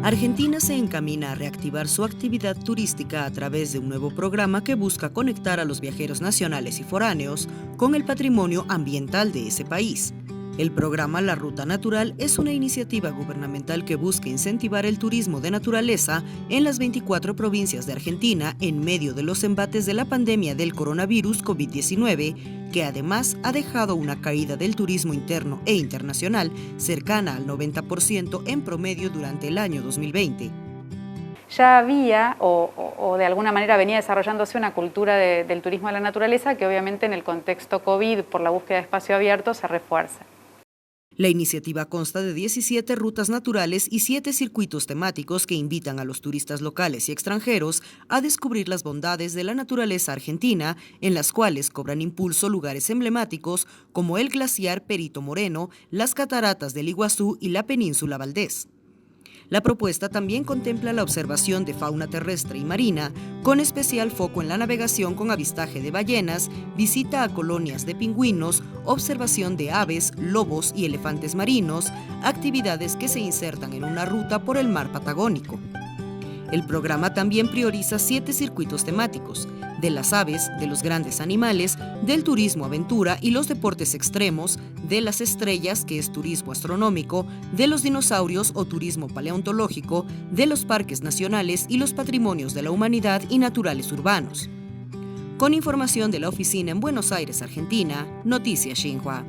Argentina se encamina a reactivar su actividad turística a través de un nuevo programa que busca conectar a los viajeros nacionales y foráneos con el patrimonio ambiental de ese país. El programa La Ruta Natural es una iniciativa gubernamental que busca incentivar el turismo de naturaleza en las 24 provincias de Argentina en medio de los embates de la pandemia del coronavirus COVID-19, que además ha dejado una caída del turismo interno e internacional cercana al 90% en promedio durante el año 2020. Ya había o de alguna manera venía desarrollándose una cultura del turismo de la naturaleza que obviamente en el contexto COVID por la búsqueda de espacio abierto se refuerza. La iniciativa consta de 17 rutas naturales y 7 circuitos temáticos que invitan a los turistas locales y extranjeros a descubrir las bondades de la naturaleza argentina, en las cuales cobran impulso lugares emblemáticos como el glaciar Perito Moreno, las cataratas del Iguazú y la península Valdés. La propuesta también contempla la observación de fauna terrestre y marina, con especial foco en la navegación con avistaje de ballenas, visita a colonias de pingüinos, observación de aves, lobos y elefantes marinos, actividades que se insertan en una ruta por el mar Patagónico. El programa también prioriza 7 circuitos temáticos: de las aves, de los grandes animales, del turismo aventura y los deportes extremos, de las estrellas, que es turismo astronómico, de los dinosaurios o turismo paleontológico, de los parques nacionales y los patrimonios de la humanidad y naturales urbanos. Con información de la oficina en Buenos Aires, Argentina, Noticias Xinhua.